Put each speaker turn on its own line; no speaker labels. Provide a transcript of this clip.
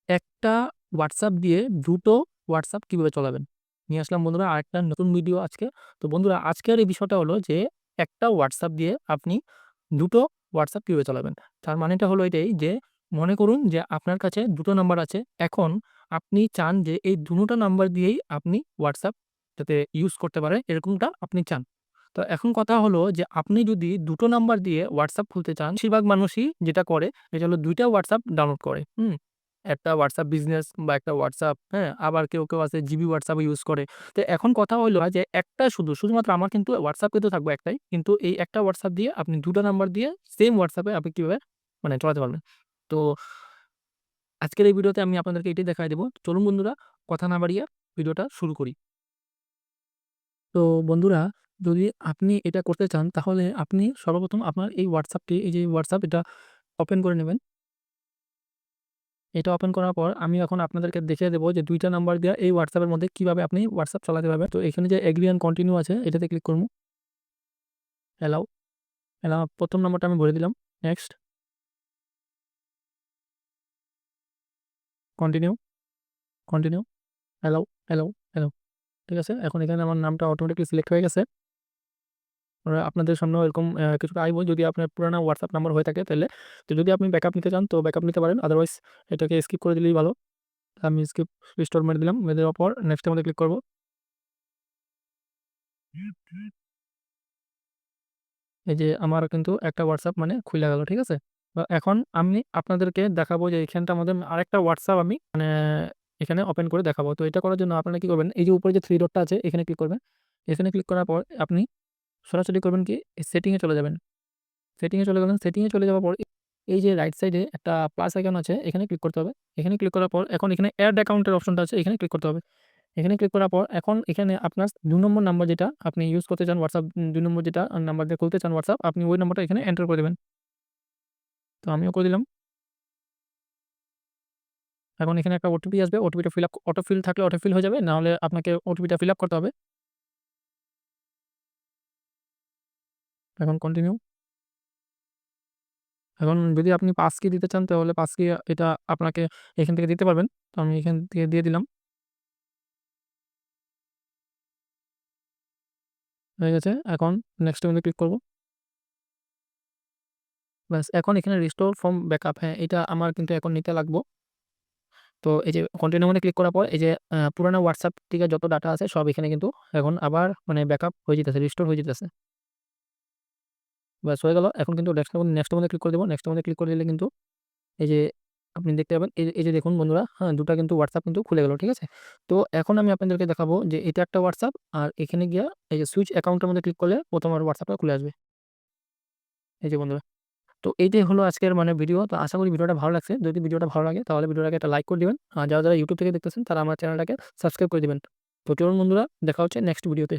একটা WhatsApp দিয়ে দুটো WhatsApp কিভাবে চালাবেন? নিয়ে আসলাম বন্ধুরা আরেকটা নতুন ভিডিও আজকে। তো বন্ধুরা আজকের এই বিষয়টা হলো যে একটা WhatsApp দিয়ে আপনি দুটো WhatsApp কিভাবে চালাবেন? তার মানেটা হলো এটাই যে মনে করুন যে আপনার কাছে দুটো নাম্বার আছে। এখন আপনি চান যে এই দুটো নাম্বার দিয়েই আপনি WhatsApp যাতে ইউজ করতে পারে এরকমটা আপনি চান। তো এখন কথা হলো যে আপনি যদি দুটো নাম্বার দিয়ে WhatsApp খুলতে চান, বেশিরভাগ মানুষই যেটা করে এটা হলো ২ টা WhatsApp ডাউনলোড করে। একটা WhatsApp বিজনেস বা একটা WhatsApp, হ্যাঁ? আবার কেউ আছে জিবি WhatsApp ইউজ করে। তো এখন কথা হইলো যে একটা শুধুমাত্র আমার কিন্তু WhatsApp কিন্তু থাকবে একটাই। কিন্তু এই একটা WhatsApp দিয়ে আপনি ২ টা নাম্বার দিয়ে সেম WhatsApp এ আপনি কিভাবে মানে চালাতে পারবেন। তো আজকের এই ভিডিওতে আমি আপনাদেরকে এটাই দেখায় দেব। চলুন বন্ধুরা কথা না বাড়িয়ে ভিডিওটা শুরু করি। তো বন্ধুরা যদি আপনি এটা করতে চান তাহলে আপনি সর্বপ্রথম আপনার এই WhatsAppটি এই যে WhatsApp এটা ওপেন করে নেবেন। এটা ওপেন করার পর আমি এখন আপনাদেরকে দেখিয়ে দেব যে ২ টা নাম্বার দেওয়া এই WhatsApp এর মধ্যে কিভাবে আপনি WhatsApp চালাতে পারবেন। তো এখানে যে এগ্রি অ্যান্ড কন্টিনিউ আছে এটাতে ক্লিক করব। অ্যালাও, অ্যালাও ১ম নাম্বারটা আমি ভরে দিলাম। Next, continue, continue, allow, allow, allow. ঠিক আছে? এখন এখানে আমার নামটা অটোমেটিক্যালি সিলেক্ট হয়ে গেছে। আপনাদের সামনেও এরকম কিছুটা আইব যদি আপনার পুরানা WhatsApp নাম্বার হয়ে থাকে তাইলে। তো যদি আপনি ব্যাকআপ নিতে চান তো ব্যাকআপ নিতে পারেন। আদারওয়াইজ এটাকে স্কিপ করে দিলেই ভালো। আমি স্কিপ রিস্টোর মেরে দিলাম। মেরে দেওয়ার পর নেক্সট এর মধ্যে ক্লিক করব। এই যে আমার কিন্তু একটা WhatsApp মানে খুইলা গেল। ঠিক আছে? এখন আমি আপনাদেরকে দেখাবো যে এখানটার মধ্যে আরেকটা WhatsApp আমি মানে এখানে ওপেন করে দেখাবো। তো এটা করার জন্য আপনারা কি করবেন? এই যে উপরে যে 3 ডটটা আছে এখানে ক্লিক করবেন। এখানে ক্লিক করার পর আপনি সরাসরি করবেন কি সেটিং এ চলে যাবেন। সেটিং এ চলে গেলেন। সেটিং এ চলে যাওয়ার পর এই যে রাইট সাইডে একটা প্লাস আইকন আছে এখানে ক্লিক করতে হবে। এখানে ক্লিক করার পর এখন এখানে এড অ্যাকাউন্ট এর অপশনটা আছে এখানে ক্লিক করতে হবে। এখানে ক্লিক করার পর এখন এখানে আপনার ২ নম্বর নাম্বার যেটা আপনি ইউজ করতে চান WhatsApp ২ নম্বর যেটা নাম্বার দিয়ে খুলতে চান WhatsApp আপনি ওই নাম্বারটা এখানে এন্টার করে দিবেন। তো আমিও করে দিলাম। এখন এখানে একটা ওটিপি আসবে। ওটিপিটা ফিল আপ অটো ফিল থাকলে অটো ফিল হয়ে যাবে। না হলে আপনাকে ওটিপিটা ফিল আপ করতে হবে। এখন কন্টিনিউ। এখন যদি আপনি পাস কি দিতে চান তাহলে পাস কি এটা আপনাকে এখান থেকে দিতে পারবেন। তো আমি এখান থেকে দিয়ে দিলাম। হয়ে গেছে। এখন নেক্সট এর মধ্যে ক্লিক করব। ব্যাস এখন এখানে রিস্টোর ফ্রম ব্যাকআপ হ্যাঁ, এটা আমার কিন্তু এখন নিতে লাগবো। তো এই যে কন্টিনিউ মানে ক্লিক করার পর এই যে পুরানো WhatsApp থেকে যত ডাটা আছে সব এখানে কিন্তু এখন আবার মানে ব্যাকআপ হয়ে যাইতেছে, রিস্টোর হয়ে যাইতেছে। ব্যাস হয়ে গেল। এখন কিন্তু নেক্সট এর মধ্যে ক্লিক করে দেব। নেক্সট এর মধ্যে ক্লিক করে দিলে কিন্তু এই যে আপনি দেখতে পাবেন এই যে দেখুন বন্ধুরা, হ্যাঁ, ২ টা কিন্তু WhatsApp কিন্তু খুলে গেল। ঠিক আছে? তো এখন আমি আপনাদেরকে দেখাবো যে এটা একটা WhatsApp আর এখানে গিয়া এই যে সুইচ অ্যাকাউন্ট এর মধ্যে ক্লিক করলে ১ম আর WhatsApp টা খুলে আসবে। এই যে বন্ধুরা। তো এইটাই হলো আজকের মানে ভিডিও। তো আশা করি ভিডিওটা ভালো লাগছে। যদি ভিডিওটা ভালো লাগে তাহলে ভিডিওটাকে একটা লাইক করে দিবেন। আর যারা YouTube থেকে দেখতেছেন তারা আমার চ্যানেলটাকে সাবস্ক্রাইব করে দিবেন। তো চলুন বন্ধুরা দেখা হচ্ছে নেক্সট ভিডিওতে।